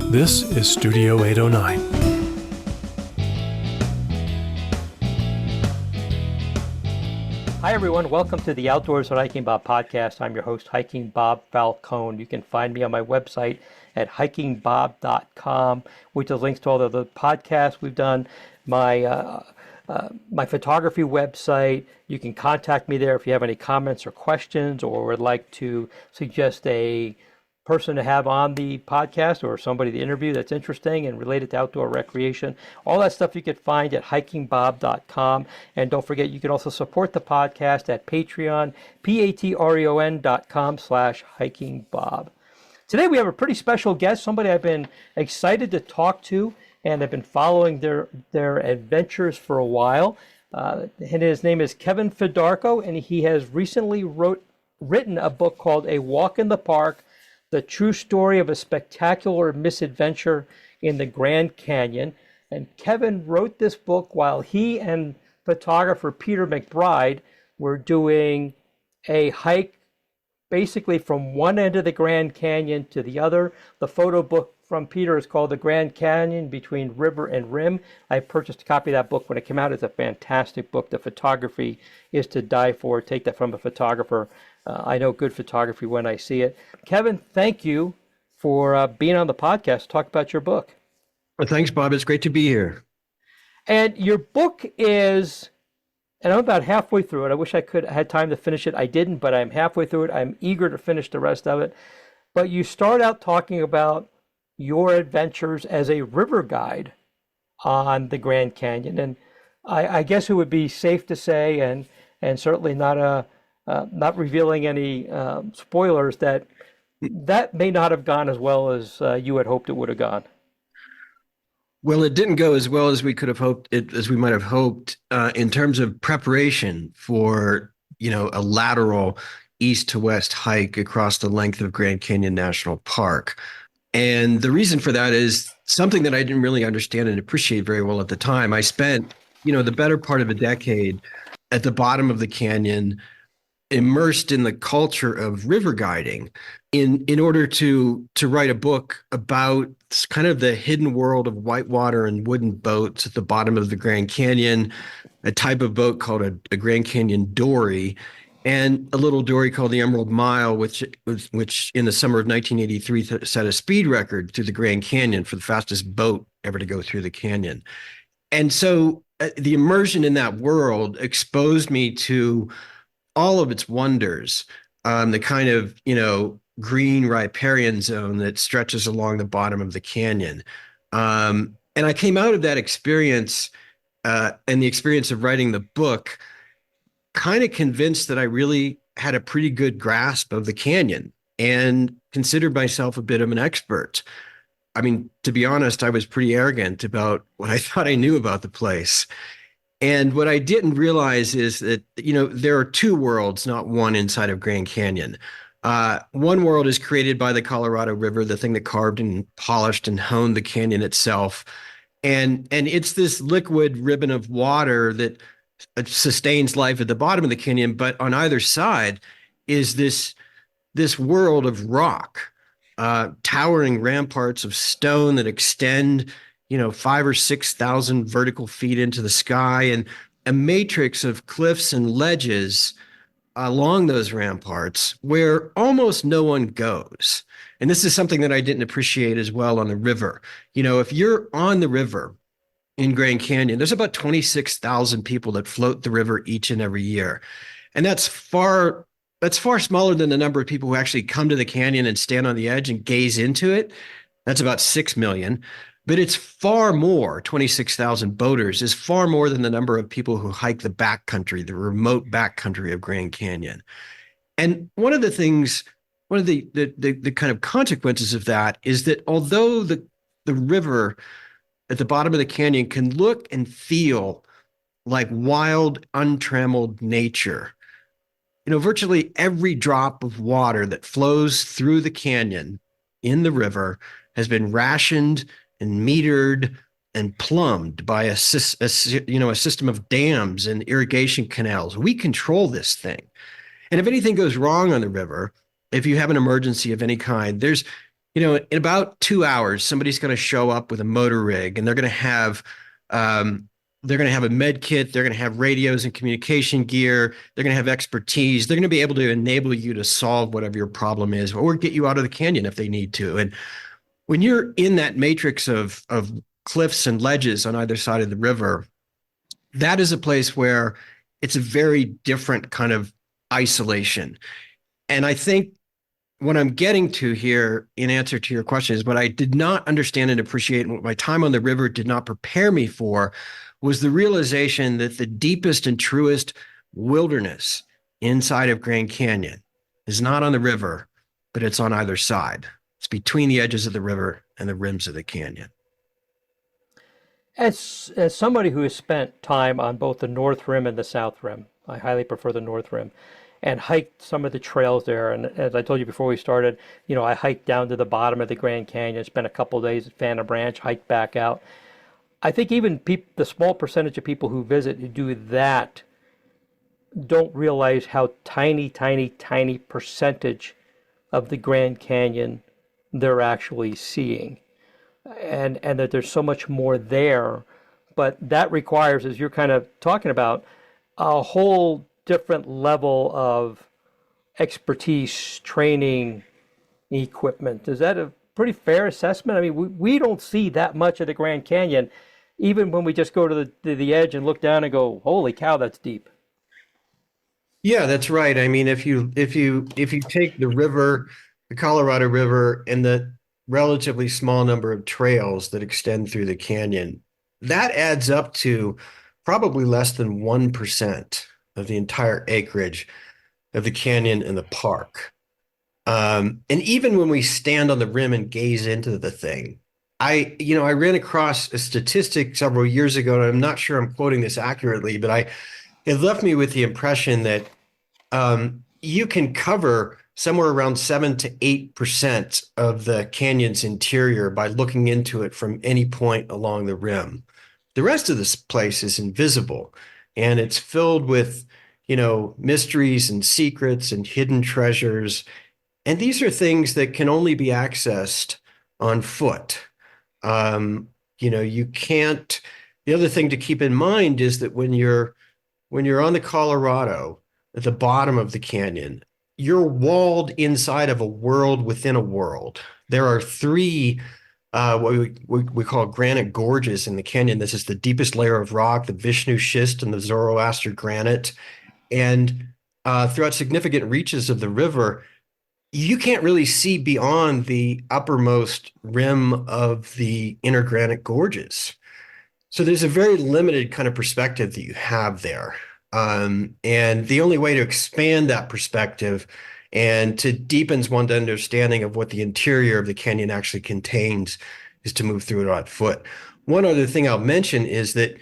This is Studio 809. Hi, everyone. Welcome to the Outdoors with Hiking Bob podcast. I'm your host, Hiking Bob Falcone. You can find me on my website at hikingbob.com, which has links to all of the podcasts we've done, my photography website. You can contact me there if you have any comments or questions or would like to suggest a person to have on the podcast or somebody to interview that's interesting and related to outdoor recreation. All that stuff you can find at hikingbob.com. And don't forget, you can also support the podcast at Patreon, patreon.com/hikingbob. Today we have a pretty special guest, somebody I've been excited to talk to, and I've been following their adventures for a while. And his name is Kevin Fedarko, and he has recently written a book called A Walk in the Park, The True Story of a Spectacular Misadventure in the Grand Canyon. And Kevin wrote this book while he and photographer Peter McBride were doing a hike basically from one end of the Grand Canyon to the other. The photo book from Peter is called The Grand Canyon Between River and Rim. I purchased a copy of that book when it came out. It's a fantastic book. The photography is to die for. Take that from a photographer. I know good photography when I see it. Kevin, thank you for being on the podcast to talk about your book. Well, thanks, Bob. It's great to be here. And your book is, and I'm about halfway through it. I wish I had time to finish it. I didn't, but I'm halfway through it. I'm eager to finish the rest of it. But you start out talking about your adventures as a river guide on the Grand Canyon. And I guess it would be safe to say, and certainly not revealing any spoilers, that may not have gone as well as you had hoped it would have gone. Well, it didn't go as well as we could have hoped, as we might have hoped, in terms of preparation for, a lateral east to west hike across the length of Grand Canyon National Park. And the reason for that is something that I didn't really understand and appreciate very well at the time. I spent, the better part of a decade at the bottom of the canyon, immersed in the culture of river guiding in order to write a book about kind of the hidden world of whitewater and wooden boats at the bottom of the Grand Canyon, a type of boat called a Grand Canyon dory, and a little dory called the Emerald Mile, which in the summer of 1983 set a speed record through the Grand Canyon for the fastest boat ever to go through the canyon. And so the immersion in that world exposed me to all of its wonders, the kind of, green riparian zone that stretches along the bottom of the canyon. And I came out of that experience and the experience of writing the book kind of convinced that I really had a pretty good grasp of the canyon and considered myself a bit of an expert. I mean, to be honest, I was pretty arrogant about what I thought I knew about the place. And what I didn't realize is that, there are two worlds, not one, inside of Grand Canyon. One world is created by the Colorado River, the thing that carved and polished and honed the canyon itself. And it's this liquid ribbon of water that sustains life at the bottom of the canyon. But on either side is this world of rock, towering ramparts of stone that extend 5,000 or 6,000 vertical feet into the sky, and a matrix of cliffs and ledges along those ramparts where almost no one goes. And this is something that I didn't appreciate as well on the river. If you're on the river in Grand Canyon, there's about 26,000 people that float the river each and every year. And that's far smaller than the number of people who actually come to the canyon and stand on the edge and gaze into it. That's about 6 million. But it's far more, 26,000 boaters is far more than the number of people who hike the backcountry, the remote backcountry of Grand Canyon. And one of the kind of consequences of that is that although the river at the bottom of the canyon can look and feel like wild, untrammeled nature, virtually every drop of water that flows through the canyon in the river has been rationed and metered and plumbed by a system of dams and irrigation canals. We control this thing. And if anything goes wrong on the river, if you have an emergency of any kind, there's In about 2 hours, somebody's going to show up with a motor rig, and um, they're going to have a med kit. They're going to have radios and communication gear. They're going to have expertise. They're going to be able to enable you to solve whatever your problem is, or get you out of the canyon if they need to. And when you're in that matrix of cliffs and ledges on either side of the river, that is a place where it's a very different kind of isolation. And I think what I'm getting to here in answer to your question is what I did not understand and appreciate, and what my time on the river did not prepare me for, was the realization that the deepest and truest wilderness inside of Grand Canyon is not on the river, but it's on either side. It's between the edges of the river and the rims of the canyon. As somebody who has spent time on both the North Rim and the South Rim, I highly prefer the North Rim, and hiked some of the trails there. And as I told you before we started, I hiked down to the bottom of the Grand Canyon, spent a couple of days at Phantom Ranch, hiked back out. I think even the small percentage of people who visit who do that don't realize how tiny, tiny, tiny percentage of the Grand Canyon they're actually seeing. And that there's so much more there. But that requires, as you're kind of talking about, a whole different level of expertise, training, equipment. Is that a pretty fair assessment? I mean, we don't see that much of the Grand Canyon, even when we just go to the edge and look down and go, holy cow, that's deep. Yeah, that's right. I mean, if you take the river, the Colorado River, and the relatively small number of trails that extend through the canyon, that adds up to probably less than 1% of the entire acreage of the canyon and the park. And even when we stand on the rim and gaze into the thing, I ran across a statistic several years ago, and I'm not sure I'm quoting this accurately, but it left me with the impression that you can cover somewhere around 7 to 8% of the canyon's interior by looking into it from any point along the rim. The rest of this place is invisible, and it's filled with, mysteries and secrets and hidden treasures. And these are things that can only be accessed on foot. You can't. The other thing to keep in mind is that when you're on the Colorado at the bottom of the canyon, you're walled inside of a world within a world. There are three what we call granite gorges in the canyon. This is the deepest layer of rock, the Vishnu schist and the Zoroaster granite. And throughout significant reaches of the river, you can't really see beyond the uppermost rim of the inner granite gorges. So there's a very limited kind of perspective that you have there. And the only way to expand that perspective and to deepen one's understanding of what the interior of the canyon actually contains is to move through it on foot. One other thing I'll mention is that,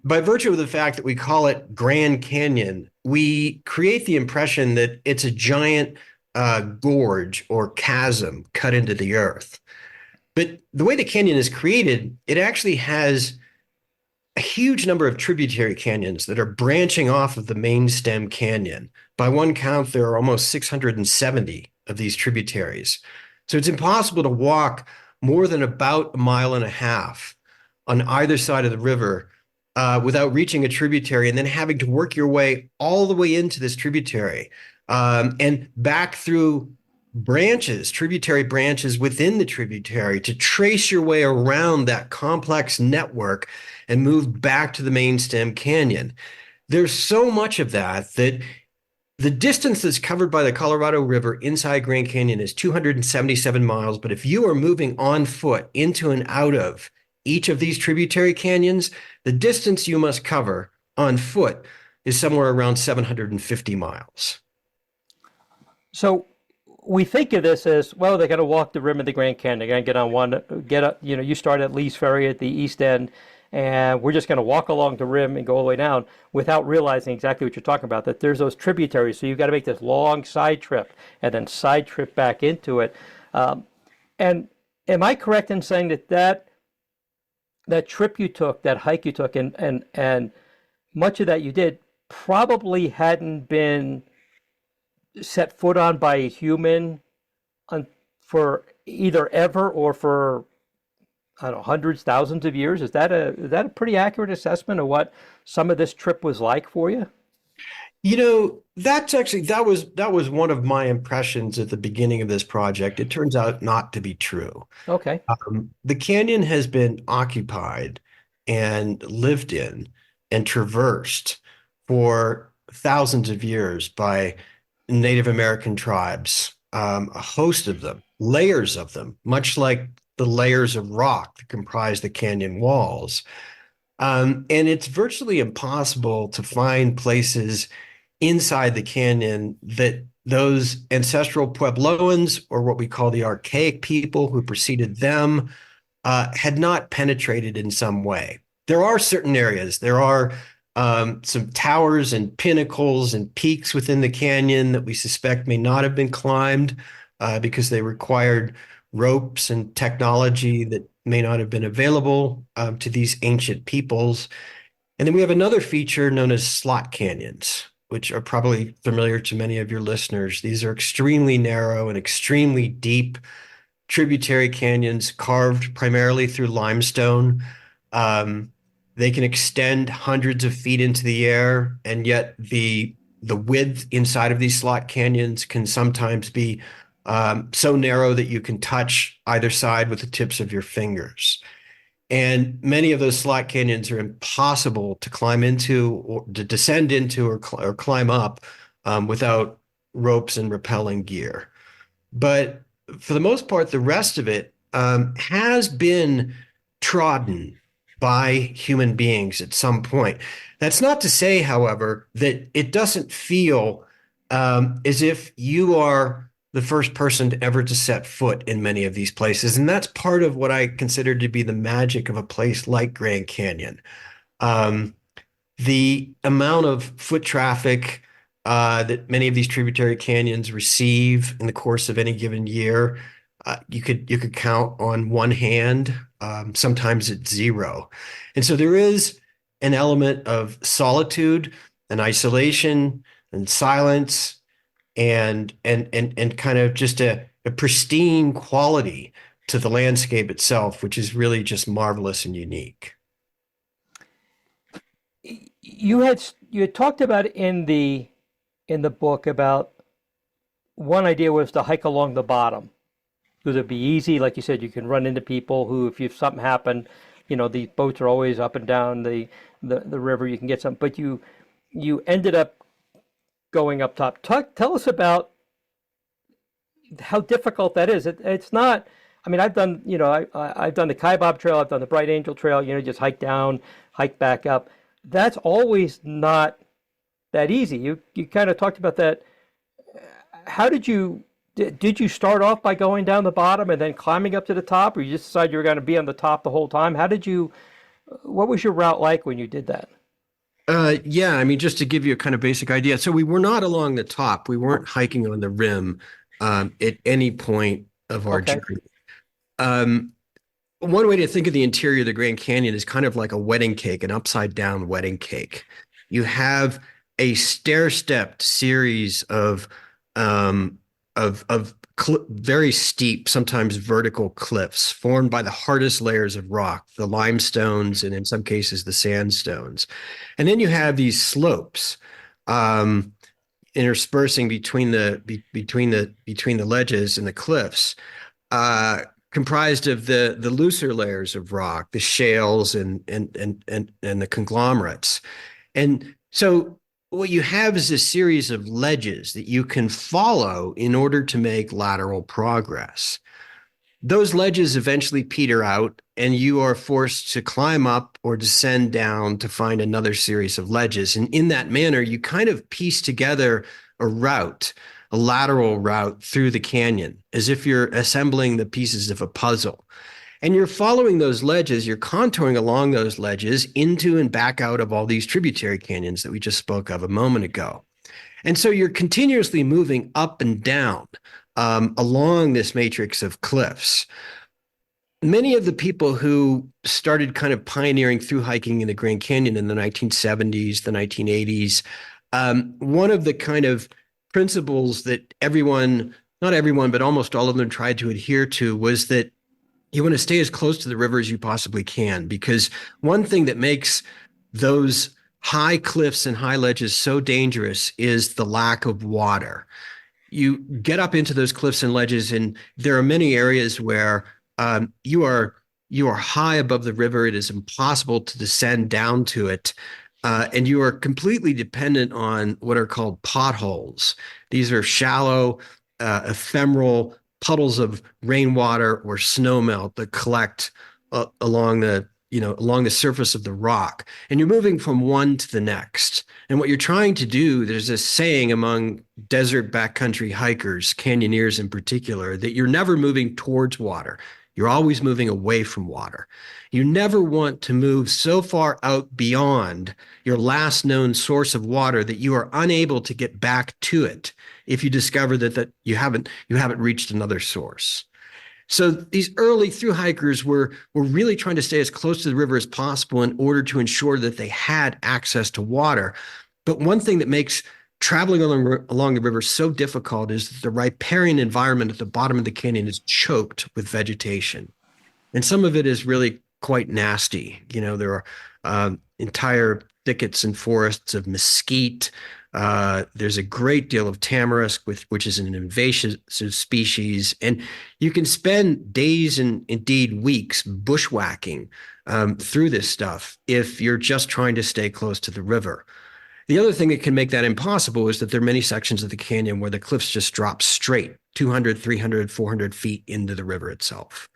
by virtue of the fact that we call it Grand Canyon, we create the impression that it's a giant gorge or chasm cut into the earth. But the way the canyon is created, it actually has a huge number of tributary canyons that are branching off of the main stem canyon. By one count, there are almost 670 of these tributaries. So it's impossible to walk more than about a mile and a half on either side of the river without reaching a tributary and then having to work your way all the way into this tributary and back through tributary branches within the tributary to trace your way around that complex network and move back to the main stem canyon. There's so much of that the distance that's covered by the Colorado River inside Grand Canyon is 277 miles. But if you are moving on foot into and out of each of these tributary canyons, the distance you must cover on foot is somewhere around 750 miles. So we think of this as, well, they got to walk the rim of the Grand Canyon. They're going to get on you start at Lee's Ferry at the east end, and we're just going to walk along the rim and go all the way down without realizing exactly what you're talking about, that there's those tributaries. So you've got to make this long side trip and then side trip back into it. And am I correct in saying that trip you took, that hike you took, and much of that you did probably hadn't been set foot on by a human for either ever or for, I don't know, hundreds, thousands of years. Is that a pretty accurate assessment of what some of this trip was like for you? That's actually that was one of my impressions at the beginning of this project. It turns out not to be true. Okay. The canyon has been occupied and lived in and traversed for thousands of years by Native American tribes, a host of them, layers of them, much like the layers of rock that comprise the canyon walls. And it's virtually impossible to find places inside the canyon that those ancestral Puebloans, or what we call the archaic people who preceded them, had not penetrated in some way. There are certain areas. There are some towers and pinnacles and peaks within the canyon that we suspect may not have been climbed because they required ropes and technology that may not have been available to these ancient peoples. And then we have another feature known as slot canyons, which are probably familiar to many of your listeners. These are extremely narrow and extremely deep tributary canyons carved primarily through limestone. Um, they can extend hundreds of feet into the air, and yet the width inside of these slot canyons can sometimes be so narrow that you can touch either side with the tips of your fingers. And many of those slot canyons are impossible to climb into or to descend into or climb up without ropes and rappelling gear. But for the most part, the rest of it has been trodden by human beings at some point. That's not to say, however, that it doesn't feel as if you are the first person to ever to set foot in many of these places. And that's part of what I consider to be the magic of a place like Grand Canyon. Um, the amount of foot traffic that many of these tributary canyons receive in the course of any given year, you could count on one hand. Sometimes it's zero, and so there is an element of solitude and isolation and silence and kind of just a pristine quality to the landscape itself, which is really just marvelous and unique. You had talked about in the book about one idea was to hike along the bottom because it'd be easy, like you said, you can run into people who, if something happened, these boats are always up and down the river. You can get some, but you ended up going up top. Tell us about how difficult that is. It's not. I mean, I've done I've done the Kaibab Trail, I've done the Bright Angel Trail. Just hike down, hike back up. That's always not that easy. You kind of talked about that. How did you start off by going down the bottom and then climbing up to the top, or you just decided you were going to be on the top the whole time? What was your route like when you did that? Yeah, I mean, just to give you a kind of basic idea. So we were not along the top. We weren't hiking on the rim at any point of our Okay. journey. Um, One way to think of the interior of the Grand Canyon is kind of like a wedding cake, an upside down wedding cake. You have a stair-stepped series um, very steep, sometimes vertical cliffs formed by the hardest layers of rock, the limestones, and in some cases the sandstones. And then you have these slopes um, interspersing between the ledges and the cliffs, uh, comprised of the looser layers of rock, the shales and the conglomerates. And so what you have is a series of ledges that you can follow in order to make lateral progress. Those ledges eventually peter out, and you are forced to climb up or descend down to find another series of ledges. And in that manner, you kind of piece together a route, a lateral route through the canyon, as if you're assembling the pieces of a puzzle. And you're following those ledges, you're contouring along those ledges into and back out of all these tributary canyons that we just spoke of a moment ago. And so you're continuously moving up and down along this matrix of cliffs. Many of the people who started kind of pioneering through hiking in the Grand Canyon in the 1970s, the 1980s, one of the kind of principles that everyone not everyone, but almost all of them tried to adhere to was that you want to stay as close to the river as you possibly can, because one thing that makes those high cliffs and high ledges so dangerous is the lack of water. You get up into those cliffs and ledges, and there are many areas where you are high above the river. It is impossible to descend down to it, and you are completely dependent on what are called potholes. These are shallow, ephemeral puddles of rainwater or snowmelt that collect along the surface of the rock, and you're moving from one to the next. And what you're trying to do, there's this saying among desert backcountry hikers, canyoneers in particular, that you're never moving towards water. You're always moving away from water. You never want to move so far out beyond your last known source of water that you are unable to get back to it if you discover that you haven't reached another source. So these early through hikers were really trying to stay as close to the river as possible in order to ensure that they had access to water. But one thing that makes traveling along the river so difficult is that the riparian environment at the bottom of the canyon is choked with vegetation. And some of it is really quite nasty. There are entire thickets and forests of mesquite. There's a great deal of tamarisk, which is an invasive species. And you can spend days and indeed weeks bushwhacking through this stuff if you're just trying to stay close to the river. The other thing that can make that impossible is that there are many sections of the canyon where the cliffs just drop straight 200, 300, 400 feet into the river itself.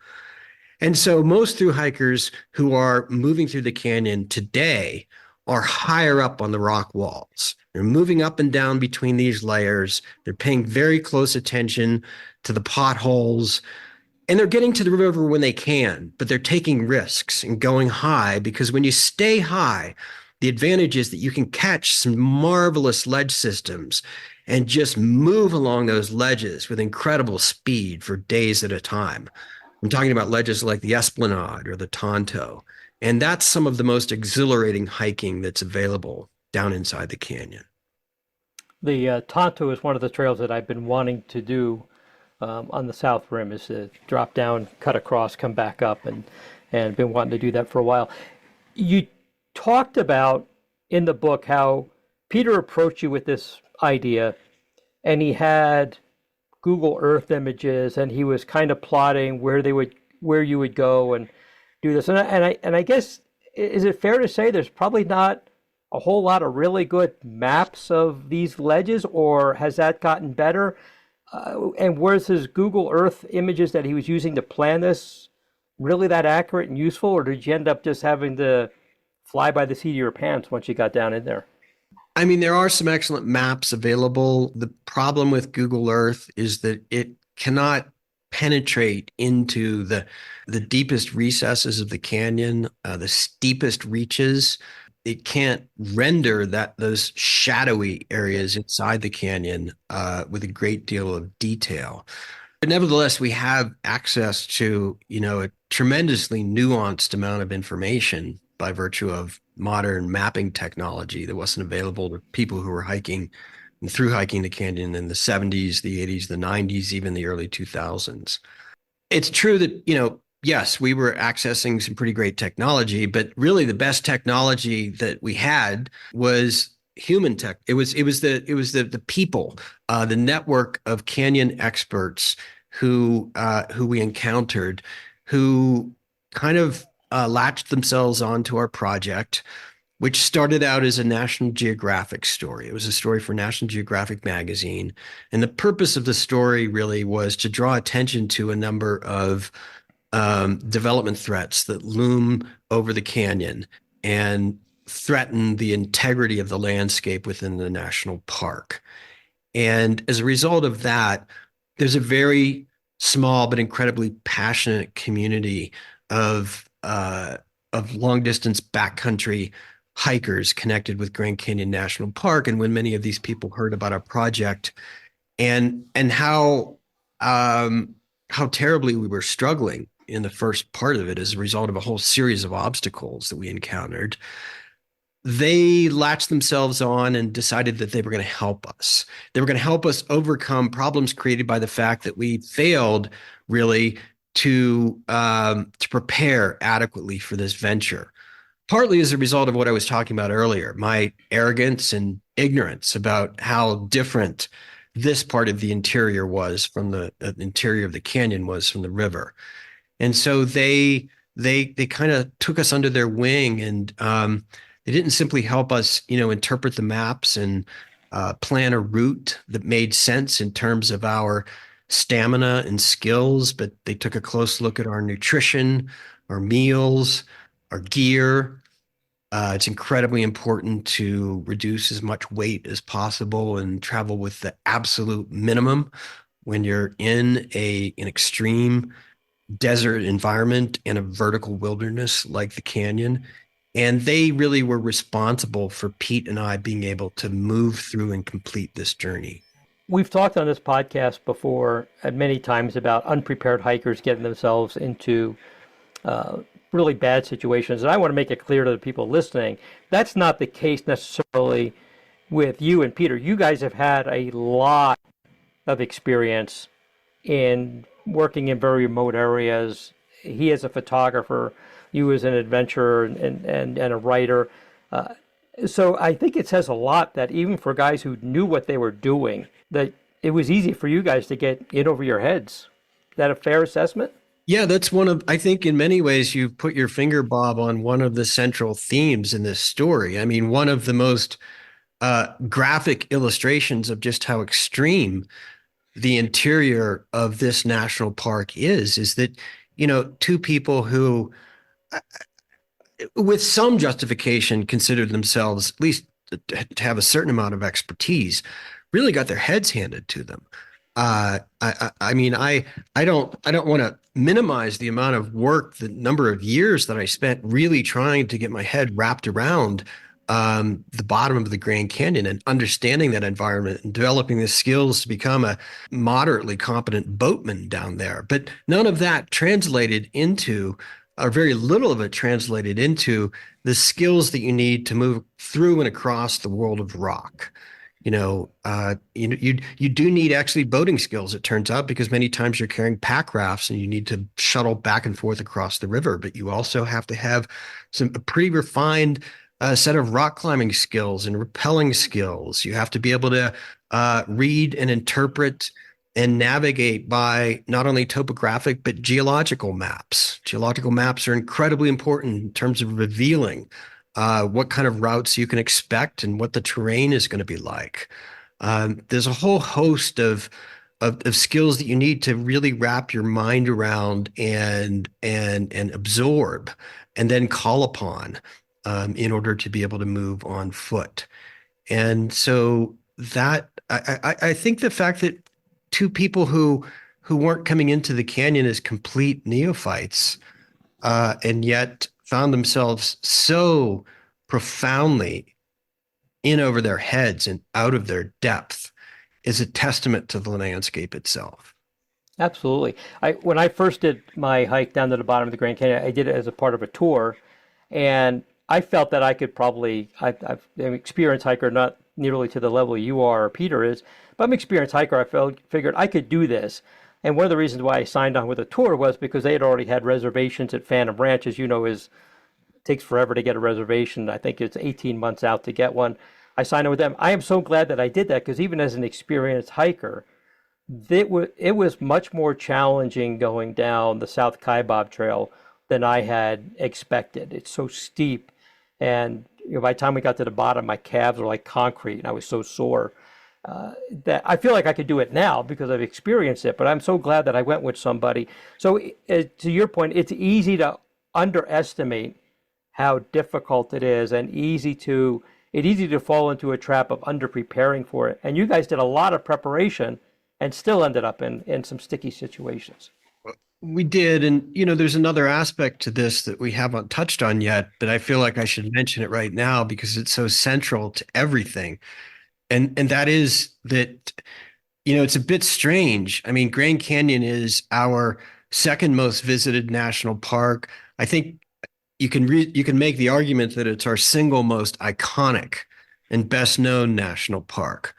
And so most through hikers who are moving through the canyon today are higher up on the rock walls. They're moving up and down between these layers. They're paying very close attention to the potholes, and they're getting to the river when they can, but they're taking risks and going high, because when you stay high, the advantage is that you can catch some marvelous ledge systems and just move along those ledges with incredible speed for days at a time. I'm talking about ledges like the Esplanade or the Tonto. And that's some of the most exhilarating hiking that's available down inside the canyon. The Tonto is one of the trails that I've been wanting to do on the South Rim, is to drop down, cut across, come back up, and been wanting to do that for a while. You talked about in the book how Peter approached you with this idea, and he had Google Earth images, and he was kind of plotting where you would go and do this. And I guess, is it fair to say there's probably not a whole lot of really good maps of these ledges, or has that gotten better? And where's his Google Earth images that he was using to plan this really that accurate and useful, or did you end up just having to fly by the seat of your pants once you got down in there? I mean, there are some excellent maps available. The problem with Google Earth is that it cannot penetrate into the deepest recesses of the canyon, the steepest reaches. It can't render those shadowy areas inside the canyon with a great deal of detail. But nevertheless, we have access to, a tremendously nuanced amount of information by virtue of modern mapping technology that wasn't available to people who were hiking and through hiking the canyon in the 70s, the 80s, the 90s, even the early 2000s. It's true that, yes, we were accessing some pretty great technology, but really the best technology that we had was human tech. It was the people, the network of canyon experts who we encountered, who kind of latched themselves onto our project, which started out as a National Geographic story. It was a story for National Geographic magazine. And the purpose of the story really was to draw attention to a number of development threats that loom over the canyon and threaten the integrity of the landscape within the national park. And as a result of that, there's a very small but incredibly passionate community of long distance backcountry hikers connected with Grand Canyon National Park. And when many of these people heard about our project and how terribly we were struggling in the first part of it as a result of a whole series of obstacles that we encountered, they latched themselves on and decided that they were going to help us. They were going to help us overcome problems created by the fact that we failed really to prepare adequately for this venture. Partly as a result of what I was talking about earlier, my arrogance and ignorance about how different this part of the interior was from the interior of the canyon was from the river. And so they kind of took us under their wing, and they didn't simply help us, interpret the maps and plan a route that made sense in terms of our stamina and skills, but they took a close look at our nutrition, our meals, our gear. It's incredibly important to reduce as much weight as possible and travel with the absolute minimum when you're in an extreme desert environment in a vertical wilderness like the canyon. And they really were responsible for Pete and I being able to move through and complete this journey. We've talked on this podcast before many times about unprepared hikers getting themselves into really bad situations. And I want to make it clear to the people listening, that's not the case necessarily with you and Peter. You guys have had a lot of experience in working in very remote areas. He as a photographer, you as an adventurer and a writer. So I think it says a lot that even for guys who knew what they were doing, that it was easy for you guys to get in over your heads. Is that a fair assessment? Yeah, I think in many ways you've put your finger, Bob, on one of the central themes in this story. I mean, one of the most graphic illustrations of just how extreme the interior of this national park is that, two people who, with some justification, considered themselves at least to have a certain amount of expertise, really got their heads handed to them. I mean, I don't want to minimize the amount of work, the number of years that I spent really trying to get my head wrapped around the bottom of the Grand Canyon and understanding that environment and developing the skills to become a moderately competent boatman down there. But none of that translated into, or very little of it translated into, the skills that you need to move through and across the world of rock. You do need actually boating skills, it turns out, because many times you're carrying pack rafts and you need to shuttle back and forth across the river. But you also have to have a pretty refined set of rock climbing skills and rappelling skills. You have to be able to read and interpret and navigate by not only topographic but geological maps. Geological maps are incredibly important in terms of revealing what kind of routes you can expect and what the terrain is going to be like. There's a whole host of skills that you need to really wrap your mind around and absorb, and then call upon in order to be able to move on foot. And so that I think the fact that two people who weren't coming into the canyon as complete neophytes and yet found themselves so profoundly in over their heads and out of their depth is a testament to the landscape itself. Absolutely. When I first did my hike down to the bottom of the Grand Canyon, I did it as a part of a tour, and I felt that I could probably, I'm an experienced hiker, not nearly to the level you are or Peter is, but I'm an experienced hiker. Figured I could do this. And one of the reasons why I signed on with a tour was because they had already had reservations at Phantom Ranch. As you know, it takes forever to get a reservation. I think it's 18 months out to get one. I signed on with them. I am so glad that I did that, because even as an experienced hiker, it was much more challenging going down the South Kaibab Trail than I had expected. It's so steep, and by the time we got to the bottom, my calves were like concrete, and I was so sore that I feel like I could do it now because I've experienced it. But I'm so glad that I went with somebody. So to your point, it's easy to underestimate how difficult it is, and easy to fall into a trap of under preparing for it. And you guys did a lot of preparation and still ended up in some sticky situations. We did. And, there's another aspect to this that we haven't touched on yet, but I feel like I should mention it right now because it's so central to everything. And that is that, it's a bit strange. I mean, Grand Canyon is our second most visited national park. I think you can make the argument that it's our single most iconic and best known national park.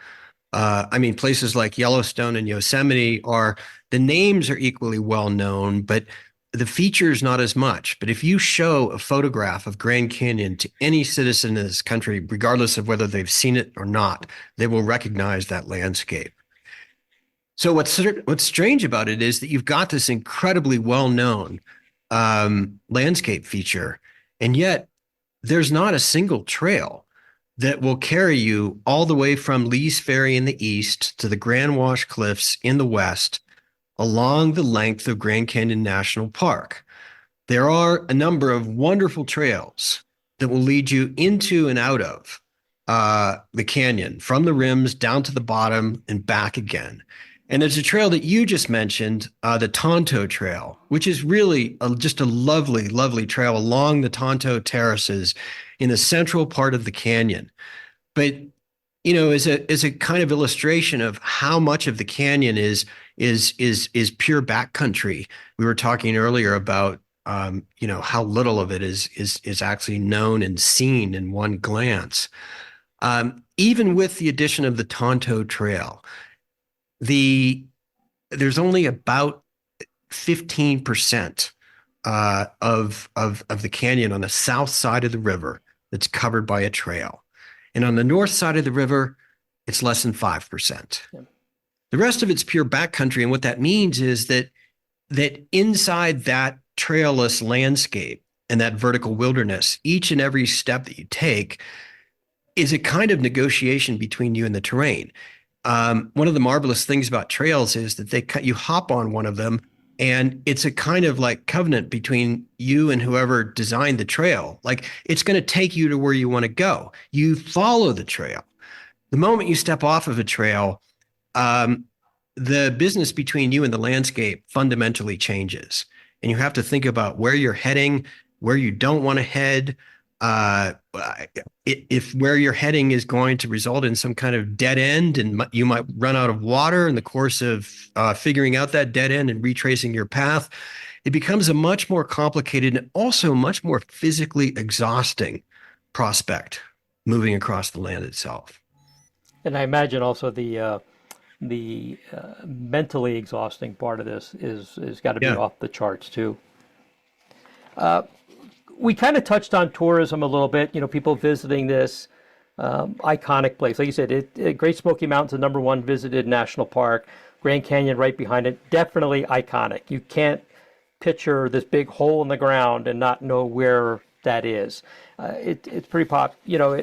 I mean, places like Yellowstone and Yosemite are the names are equally well known, but the features not as much. But if you show a photograph of Grand Canyon to any citizen in this country, regardless of whether they've seen it or not, they will recognize that landscape. So what's strange about it is that you've got this incredibly well-known landscape feature, and yet there's not a single trail that will carry you all the way from Lee's Ferry in the east to the Grand Wash Cliffs in the west along the length of Grand Canyon National Park. There are a number of wonderful trails that will lead you into and out of the canyon, from the rims down to the bottom and back again. And there's a trail that you just mentioned, the Tonto Trail, which is really just a lovely, lovely trail along the Tonto Terraces in the central part of the canyon. But, you know, as a kind of illustration of how much of the canyon is pure backcountry. We were talking earlier about, you know, how little of it is actually known and seen in one glance. Even with the addition of the Tonto Trail, there's only about 15% of the canyon on the south side of the river that's covered by a trail. And on the north side of the river, it's less than 5%. Yeah. The rest of it's pure backcountry. And what that means is that inside that trailless landscape and that vertical wilderness, each and every step that you take is a kind of negotiation between you and the terrain. One of the marvelous things about trails is that you hop on one of them, and it's a kind of like covenant between you and whoever designed the trail. Like, it's going to take you to where you want to go. You follow the trail. The moment you step off of a trail, the business between you and the landscape fundamentally changes. And you have to think about where you're heading, where you don't want to head. If where you're heading is going to result in some kind of dead end, and you might run out of water in the course of figuring out that dead end and retracing your path, it becomes a much more complicated and also much more physically exhausting prospect moving across the land itself. And I imagine also the mentally exhausting part of this is got to be off the charts too. We kind of touched on tourism a little bit, you know, people visiting this iconic place. Like you said, Great Smoky Mountain's the #1 visited national park, Grand Canyon right behind it, definitely iconic. You can't picture this big hole in the ground and not know where that is. It's pretty you know,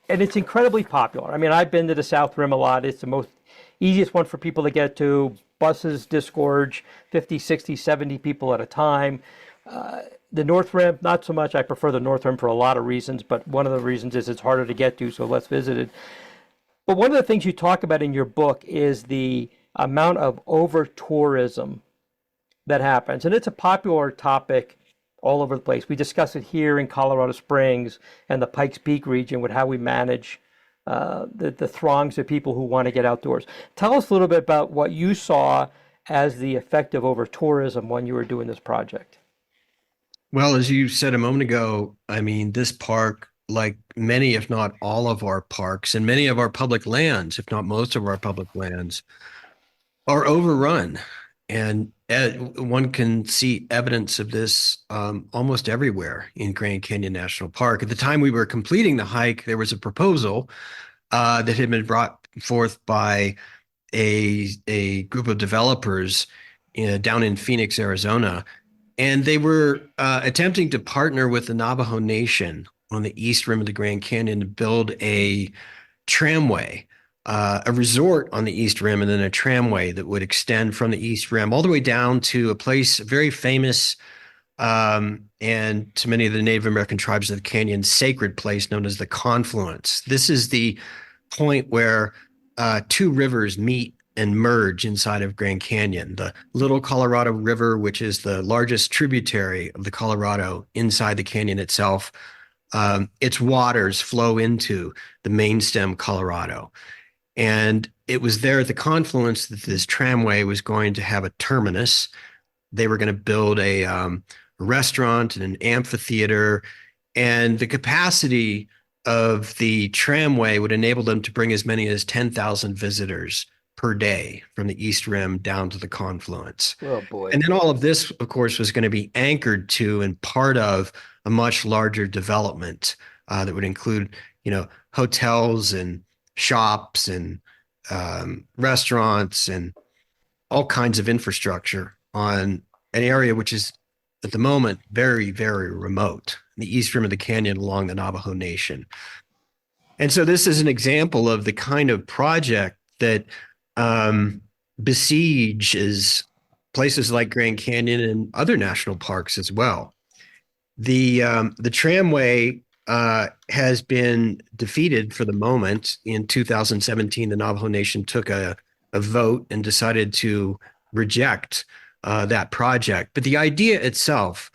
and it's incredibly popular. I mean, I've been to the South Rim a lot. It's the easiest one for people to get to. Buses disgorge 50, 60, 70 people at a time. The North Rim, not so much. I prefer the North Rim for a lot of reasons, but one of the reasons is it's harder to get to, so less visited. But one of the things you talk about in your book is the amount of over-tourism that happens. And it's a popular topic all over the place. We discuss it here in Colorado Springs and the Pikes Peak region with how we manage the throngs of people who want to get outdoors. Tell us a little bit about what you saw as the effect of over-tourism when you were doing this project. Well, as you said a moment ago, I mean, this park, like many, if not all of our parks and many of our public lands, if not most of our public lands, are overrun. And one can see evidence of this almost everywhere in Grand Canyon National Park. At the time we were completing the hike, there was a proposal that had been brought forth by a group of developers down in Phoenix, Arizona. And they were attempting to partner with the Navajo Nation on the east rim of the Grand Canyon to build a tramway, a resort on the east rim, and then a tramway that would extend from the east rim all the way down to a place very famous and to many of the Native American tribes of the canyon, sacred place known as the Confluence. This is the point where two rivers meet and merge inside of Grand Canyon. The Little Colorado River, which is the largest tributary of the Colorado inside the canyon itself, its waters flow into the main stem Colorado. And it was there at the confluence that this tramway was going to have a terminus. They were going to build a a restaurant and an amphitheater, and the capacity of the tramway would enable them to bring as many as 10,000 visitors per day from the East Rim down to the confluence. Oh boy. And then all of this, of course, was going to be anchored to and part of a much larger development that would include, hotels and shops and restaurants and all kinds of infrastructure on an area which is at the moment very, very remote, the east rim of the canyon along the Navajo Nation. And so this is an example of the kind of project that besieges places like Grand Canyon and other national parks as well. The tramway has been defeated for the moment. In 2017, the Navajo Nation took a vote and decided to reject that project. But the idea itself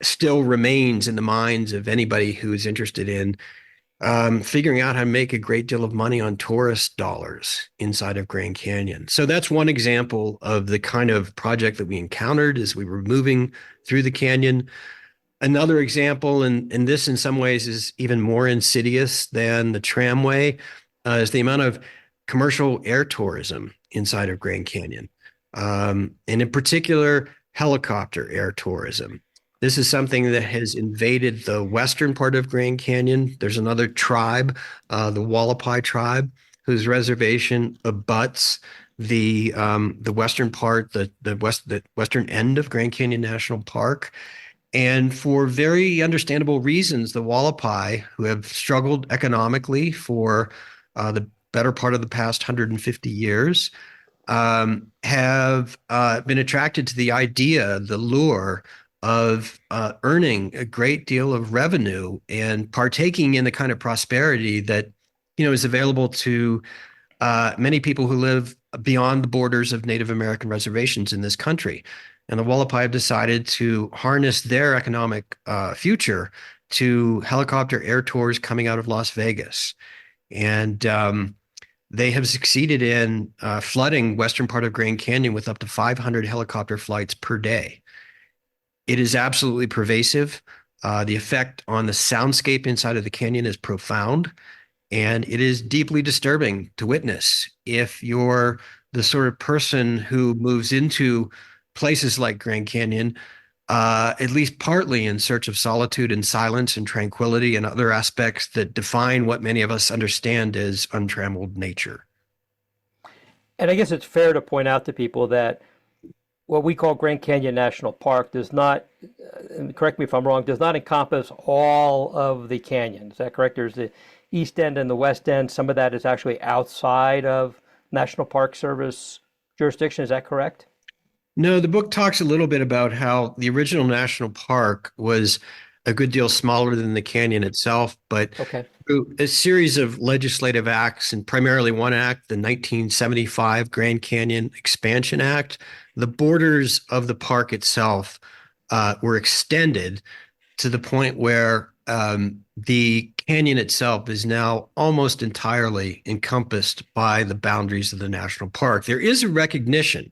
still remains in the minds of anybody who is interested in figuring out how to make a great deal of money on tourist dollars inside of Grand Canyon. So that's one example of the kind of project that we encountered as we were moving through the canyon. Another example, and this in some ways is even more insidious than the tramway, is the amount of commercial air tourism inside of Grand Canyon, and in particular, helicopter air tourism. This is something that has invaded the western part of Grand Canyon. There's another tribe, the Wallapai tribe, whose reservation abuts the western part, the western end of Grand Canyon National Park. And for very understandable reasons, the Wallapai, who have struggled economically for the better part of the past 150 years, have been attracted to the idea, the lure of earning a great deal of revenue and partaking in the kind of prosperity that is available to many people who live beyond the borders of Native American reservations in this country. And the Wallapai have decided to harness their economic future to helicopter air tours coming out of Las Vegas. And they have succeeded in flooding western part of Grand Canyon with up to 500 helicopter flights per day. It is absolutely pervasive. The effect on the soundscape inside of the canyon is profound, and it is deeply disturbing to witness if you're the sort of person who moves into places like Grand Canyon, at least partly in search of solitude and silence and tranquility and other aspects that define what many of us understand as untrammeled nature. And I guess it's fair to point out to people that what we call Grand Canyon National Park does not, and correct me if I'm wrong, does not encompass all of the canyon. Is that correct? There's the east end and the west end. Some of that is actually outside of National Park Service jurisdiction. Is that correct? No, the book talks a little bit about how the original national park was a good deal smaller than the canyon itself, but through a series of legislative acts, and primarily one act, the 1975 Grand Canyon Expansion Act, the borders of the park itself were extended to the point where the canyon itself is now almost entirely encompassed by the boundaries of the national park. There is a recognition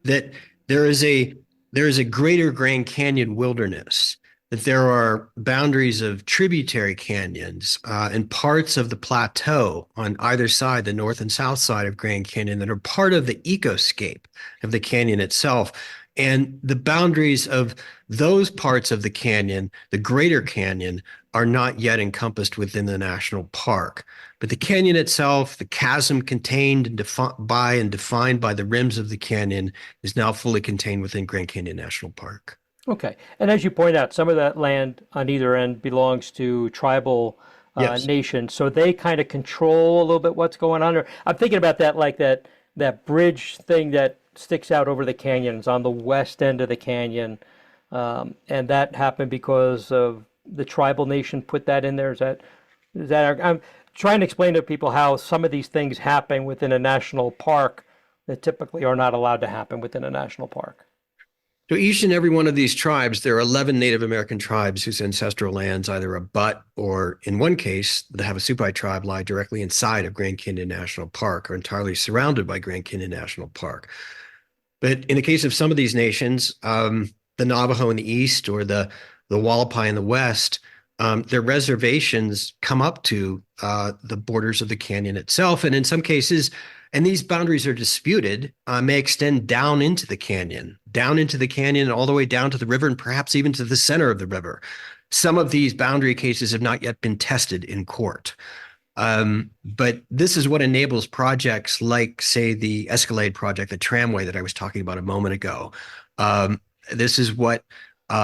that there is a greater Grand Canyon wilderness, that there are boundaries of tributary canyons and parts of the plateau on either side, the north and south side of Grand Canyon, that are part of the ecoscape of the canyon itself. And the boundaries of those parts of the canyon, the greater canyon, are not yet encompassed within the national park. But the canyon itself, the chasm contained and defined by the rims of the canyon, is now fully contained within Grand Canyon National Park. Okay. And as you point out, some of that land on either end belongs to tribal nations. So they kind of control a little bit what's going on. I'm thinking about that, like that bridge thing that sticks out over the canyons on the west end of the canyon. And that happened because of the tribal nation put that in there. Is that I'm trying to explain to people how some of these things happen within a national park that typically are not allowed to happen within a national park. So each and every one of these tribes, there are 11 Native American tribes whose ancestral lands either abut or, in one case, the Havasupai tribe lie directly inside of Grand Canyon National Park or entirely surrounded by Grand Canyon National Park. But in the case of some of these nations, the Navajo in the east or the Wallapai in the west, their reservations come up to the borders of the canyon itself. And in some cases, and these boundaries are disputed, may extend down into the canyon, and all the way down to the river, and perhaps even to the center of the river. Some of these boundary cases have not yet been tested in court. But this is what enables projects like, say, the Escalade project, the tramway that I was talking about a moment ago. This is what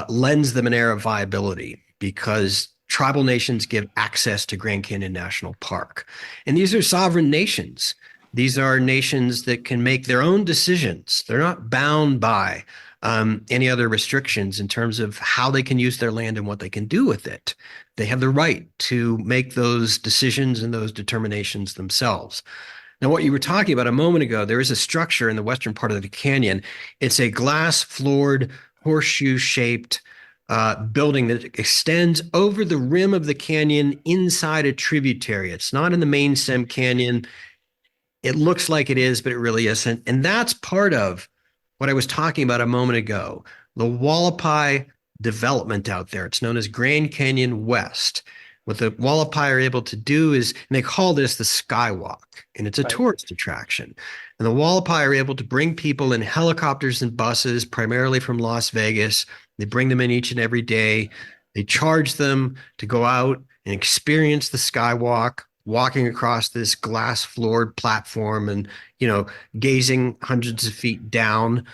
lends them an air of viability, because tribal nations give access to Grand Canyon National Park. And these are sovereign nations. These are nations that can make their own decisions. They're not bound by any other restrictions in terms of how they can use their land and what they can do with it. They have the right to make those decisions and those determinations themselves. Now, what you were talking about a moment ago, there is a structure in the western part of the canyon. It's a glass-floored, horseshoe-shaped building that extends over the rim of the canyon inside a tributary. It's not in the main stem canyon. It looks like it is, but it really isn't. And that's part of what I was talking about a moment ago, the Wallapai development out there. It's known as Grand Canyon West. What the Wallapai are able to do is, and they call this the Skywalk, and it's a tourist attraction. And the Wallapai are able to bring people in helicopters and buses, primarily from Las Vegas. They bring them in each and every day. They charge them to go out and experience the Skywalk, walking across this glass-floored platform and, gazing hundreds of feet down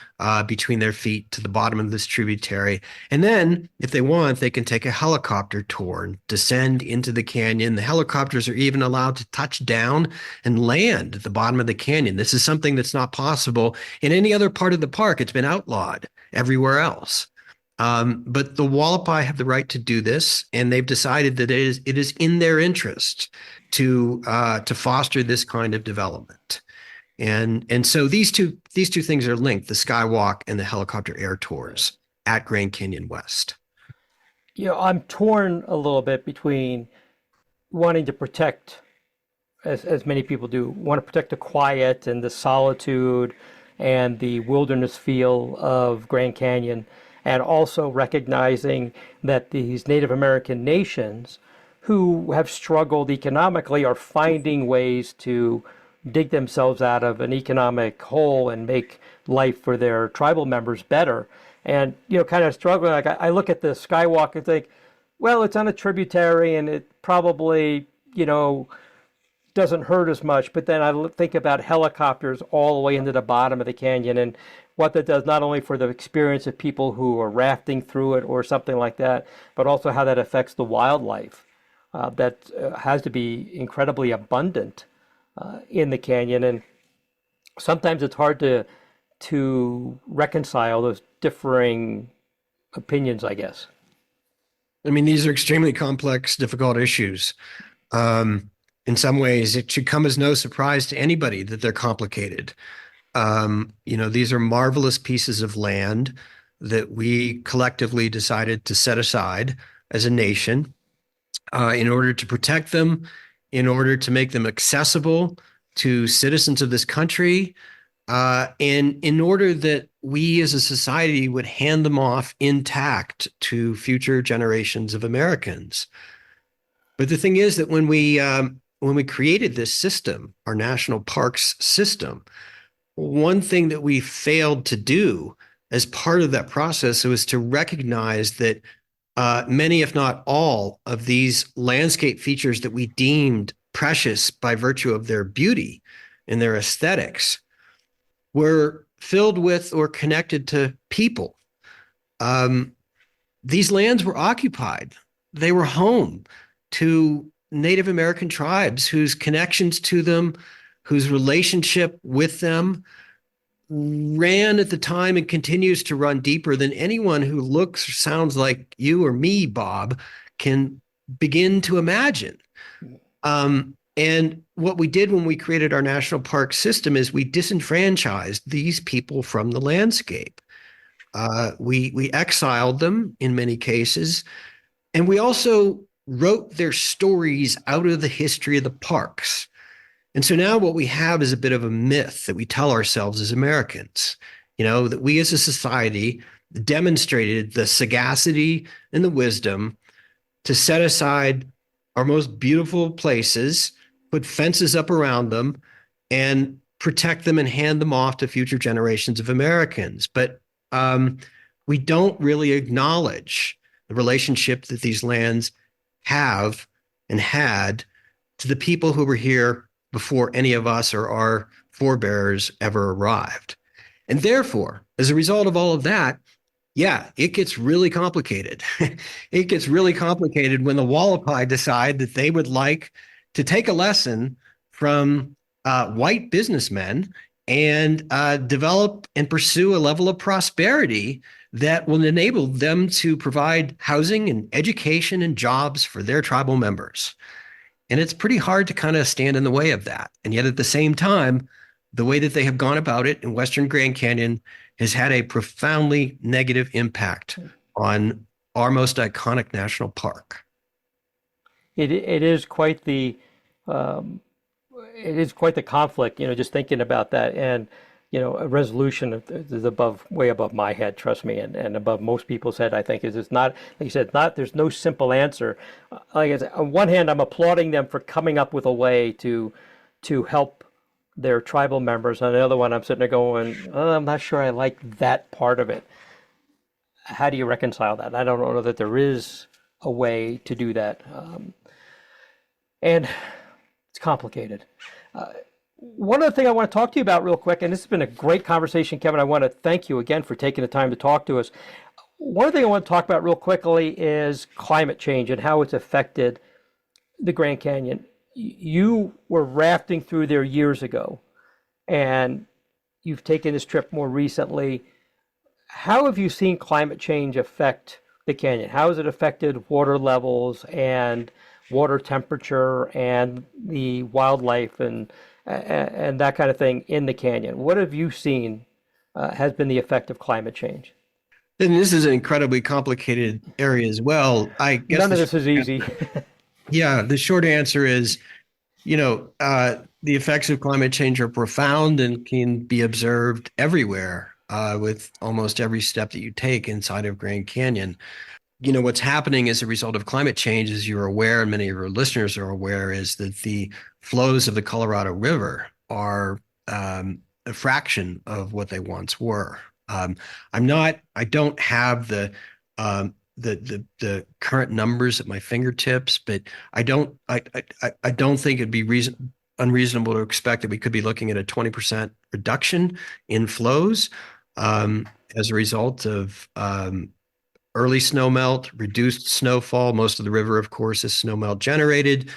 between their feet to the bottom of this tributary. And then, if they want, they can take a helicopter tour and descend into the canyon. The helicopters are even allowed to touch down and land at the bottom of the canyon. This is something that's not possible in any other part of the park. It's been outlawed everywhere else. But the Wallapai have the right to do this, and they've decided that it is in their interest to foster this kind of development. And so these two things are linked: the Skywalk and the helicopter air tours at Grand Canyon West. I'm torn a little bit between wanting to protect, as many people do, want to protect the quiet and the solitude and the wilderness feel of Grand Canyon, and also recognizing that these Native American nations who have struggled economically are finding ways to dig themselves out of an economic hole and make life for their tribal members better. And, kind of struggling. Like I look at the Skywalk and think, well, it's on a tributary and it probably, doesn't hurt as much. But then I think about helicopters all the way into the bottom of the canyon and what that does not only for the experience of people who are rafting through it or something like that, but also how that affects the wildlife that has to be incredibly abundant in the canyon. And sometimes it's hard to reconcile those differing opinions, I guess. I mean, these are extremely complex, difficult issues. In some ways, it should come as no surprise to anybody that they're complicated. These are marvelous pieces of land that we collectively decided to set aside as a nation in order to protect them, in order to make them accessible to citizens of this country, and in order that we as a society would hand them off intact to future generations of Americans. But the thing is that when we created this system, our national parks system, one thing that we failed to do as part of that process was to recognize that many, if not all, of these landscape features that we deemed precious by virtue of their beauty and their aesthetics were filled with or connected to people. These lands were occupied. They were home to Native American tribes whose connections to them, whose relationship with them ran at the time and continues to run deeper than anyone who looks or sounds like you or me, Bob, can begin to imagine. And what we did when we created our national park system is we disenfranchised these people from the landscape. We exiled them in many cases, and we also wrote their stories out of the history of the parks. And so now what we have is a bit of a myth that we tell ourselves as Americans, that we as a society demonstrated the sagacity and the wisdom to set aside our most beautiful places, put fences up around them, and protect them and hand them off to future generations of Americans. But we don't really acknowledge the relationship that these lands have and had to the people who were here before any of us or our forebears ever arrived. And therefore, as a result of all of that, yeah, it gets really complicated. It gets really complicated when the Wallapai decide that they would like to take a lesson from white businessmen and develop and pursue a level of prosperity that will enable them to provide housing and education and jobs for their tribal members. And it's pretty hard to kind of stand in the way of that. And yet at the same time, the way that they have gone about it in Western Grand Canyon has had a profoundly negative impact on our most iconic national park. It is quite the conflict, just thinking about that. And a resolution is way above my head, trust me, and above most people's head. I think it's not, like you said, there's no simple answer. Like I said, on one hand, I'm applauding them for coming up with a way to help their tribal members. On the other one, I'm sitting there going, oh, I'm not sure I like that part of it. How do you reconcile that? I don't know that there is a way to do that. And it's complicated. One other thing I want to talk to you about real quick, and this has been a great conversation, Kevin. I want to thank you again for taking the time to talk to us. One thing I want to talk about real quickly is climate change and how it's affected the Grand Canyon. You were rafting through there years ago, and you've taken this trip more recently. How have you seen climate change affect the canyon? How has it affected water levels and water temperature and the wildlife and that kind of thing in the canyon? What have you seen has been the effect of climate change? And this is an incredibly complicated area as well. I guess none of this is easy. Yeah, the short answer is, the effects of climate change are profound and can be observed everywhere with almost every step that you take inside of Grand Canyon. What's happening as a result of climate change, as you're aware, and many of your listeners are aware, is that the flows of the Colorado River are a fraction of what they once were. I don't have the current numbers at my fingertips, but I don't think it'd be unreasonable to expect that we could be looking at a 20% reduction in flows as a result of early snowmelt, reduced snowfall. Most of the river, of course, is snowmelt generated.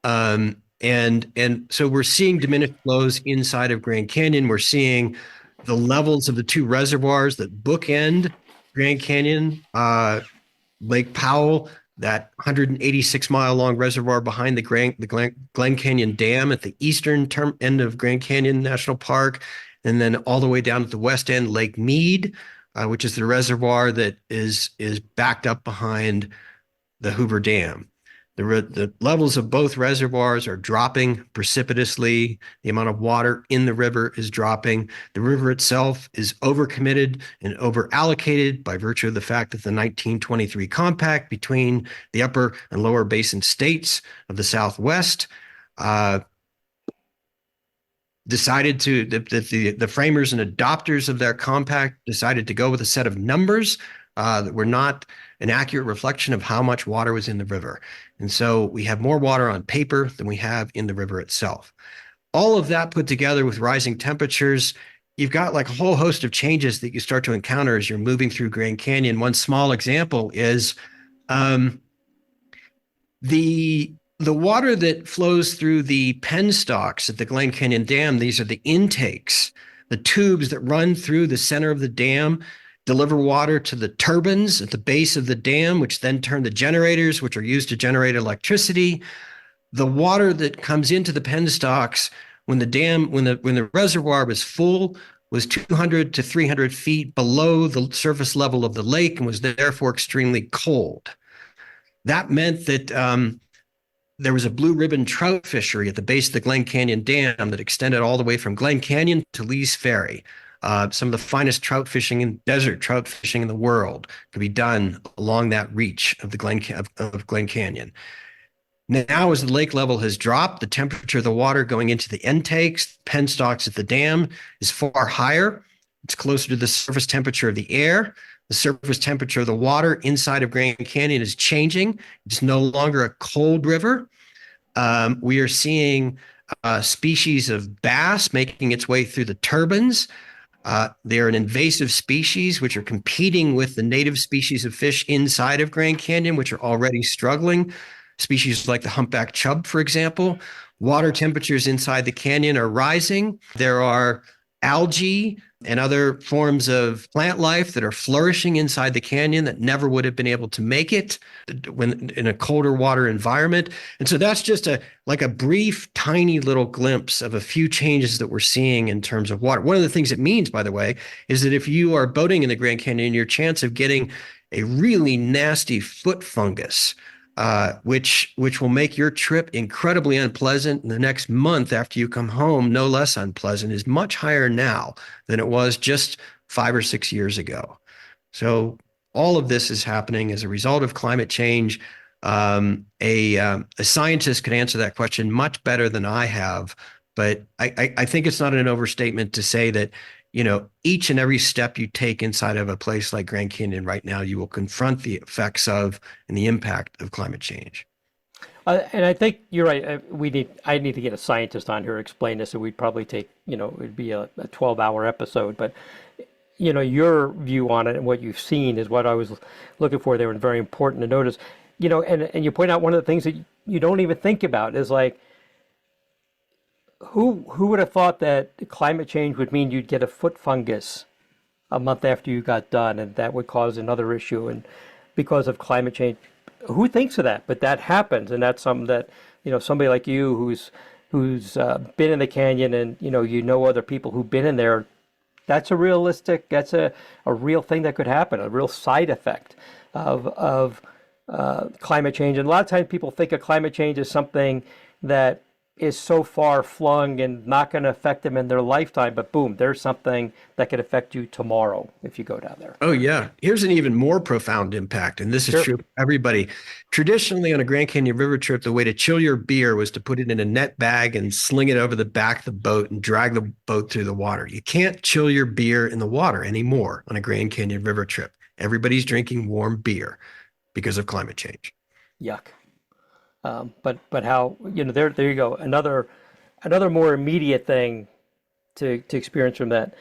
And so we're seeing diminished flows inside of Grand Canyon. We're seeing the levels of the two reservoirs that bookend Grand Canyon, Lake Powell, that 186-mile long reservoir behind the Glen Canyon Dam at the eastern end of Grand Canyon National Park, and then all the way down at the west end, Lake Mead, which is the reservoir that is backed up behind the Hoover Dam. The levels of both reservoirs are dropping precipitously. The amount of water in the river is dropping. The river itself is overcommitted and overallocated by virtue of the fact that the 1923 compact between the upper and lower basin states of the Southwest decided the framers and adopters of their compact decided to go with a set of numbers that were not an accurate reflection of how much water was in the river. And so we have more water on paper than we have in the river itself. All of that put together with rising temperatures, you've got like a whole host of changes that you start to encounter as you're moving through Grand Canyon. One small example is the water that flows through the penstocks at the Glen Canyon Dam. These are the intakes, the tubes that run through the center of the dam, deliver water to the turbines at the base of the dam, which then turn the generators, which are used to generate electricity. The water that comes into the penstocks when the reservoir was full was 200 to 300 feet below the surface level of the lake and was therefore extremely cold. That meant that there was a blue ribbon trout fishery at the base of the Glen Canyon Dam that extended all the way from Glen Canyon to Lee's Ferry. Some of the finest trout fishing and desert trout fishing in the world could be done along that reach of the Glen Canyon. Now, as the lake level has dropped, the temperature of the water going into the intakes, penstocks at the dam is far higher. It's closer to the surface temperature of the air. The surface temperature of the water inside of Grand Canyon is changing. It's no longer a cold river. We are seeing species of bass making its way through the turbines. They're an invasive species which are competing with the native species of fish inside of Grand Canyon, which are already struggling. Species like the humpback chub, for example. Water temperatures inside the canyon are rising. There are algae and other forms of plant life that are flourishing inside the canyon that never would have been able to make it when in a colder water environment. And so that's just like a brief, tiny little glimpse of a few changes that we're seeing in terms of water. One of the things it means, by the way, is that if you are boating in the Grand Canyon, your chance of getting a really nasty foot fungus, which will make your trip incredibly unpleasant. And the next month after you come home, no less unpleasant, is much higher now than it was just 5 or 6 years ago. So all of this is happening as a result of climate change. A scientist could answer that question much better than I have, but I think it's not an overstatement to say that each and every step you take inside of a place like Grand Canyon right now, you will confront the effects of and the impact of climate change. And I think you're right. I need to get a scientist on here to explain this, and we'd probably take, it'd be a 12-hour episode. But, your view on it and what you've seen is what I was looking for there, and very important to notice. And you point out one of the things that you don't even think about is like, who would have thought that climate change would mean you'd get a foot fungus a month after you got done, and that would cause another issue, and because of climate change, who thinks of that? But that happens, and that's something that somebody like you who's been in the canyon, and other people who've been in there. That's a real thing that could happen, a real side effect of climate change. And a lot of times people think of climate change as something that is so far flung and not going to affect them in their lifetime, but boom, there's something that could affect you tomorrow if you go down there. Oh yeah. Here's an even more profound impact, and this is true for everybody. Traditionally on a Grand Canyon River trip, the way to chill your beer was to put it in a net bag and sling it over the back of the boat and drag the boat through the water. You can't chill your beer in the water anymore on a Grand Canyon River trip. Everybody's drinking warm beer because of climate change. Yuck. But how, there you go. Another more immediate thing to experience from that.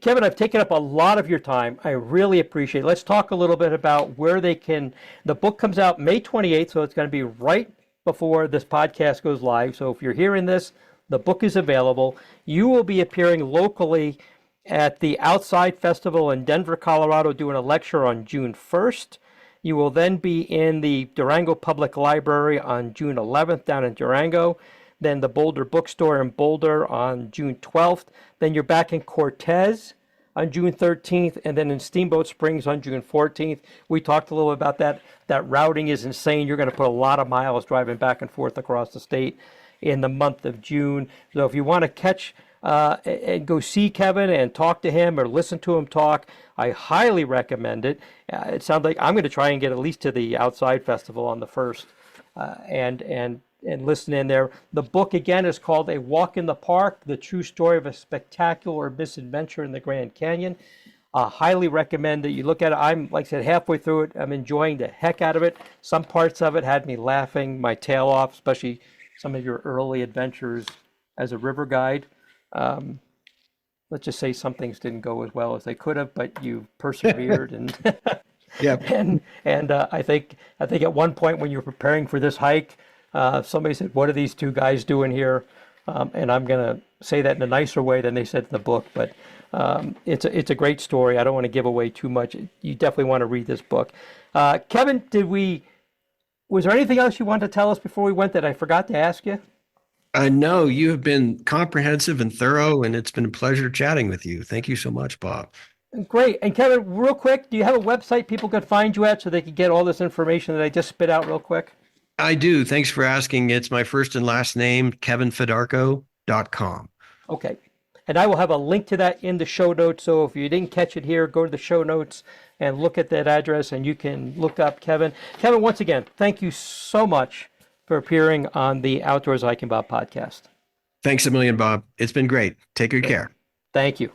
Kevin, I've taken up a lot of your time. I really appreciate it. Let's talk a little bit about where they can. The book comes out May 28th, so it's going to be right before this podcast goes live. So if you're hearing this, the book is available. You will be appearing locally at the Outside Festival in Denver, Colorado, doing a lecture on June 1st. You will then be in the Durango Public Library on June 11th down in Durango, then the Boulder Bookstore in Boulder on June 12th. Then you're back in Cortez on June 13th, and then in Steamboat Springs on June 14th. We talked a little about that. That routing is insane. You're going to put a lot of miles driving back and forth across the state in the month of June. So if you want to catch and go see Kevin and talk to him or listen to him talk, I highly recommend it. It sounds like I'm going to try and get at least to the Outside Festival on the 1st and listen in there. The book, again, is called A Walk in the Park, The True Story of a Spectacular Misadventure in the Grand Canyon. Highly recommend that you look at it. I'm, like I said, halfway through it. I'm enjoying the heck out of it. Some parts of it had me laughing my tail off, especially some of your early adventures as a river guide. Let's just say some things didn't go as well as they could have, but you persevered and I think at one point when you were preparing for this hike, somebody said, "What are these two guys doing here?" And I'm gonna say that in a nicer way than they said in the book, but it's a great story. I don't want to give away too much. You definitely want to read this book. Kevin, was there anything else you wanted to tell us before we went that I forgot to ask you? No, you have been comprehensive and thorough, and it's been a pleasure chatting with you. Thank you so much, Bob. Great. And Kevin, real quick, do you have a website people could find you at so they could get all this information that I just spit out real quick? I do. Thanks for asking. It's my first and last name, kevinfedarko.com. Okay. And I will have a link to that in the show notes. So if you didn't catch it here, go to the show notes and look at that address, and you can look up Kevin. Kevin, once again, thank you so much for appearing on the Outdoors Hiking Bob podcast. Thanks a million, Bob. It's been great. Take good care. Thank you.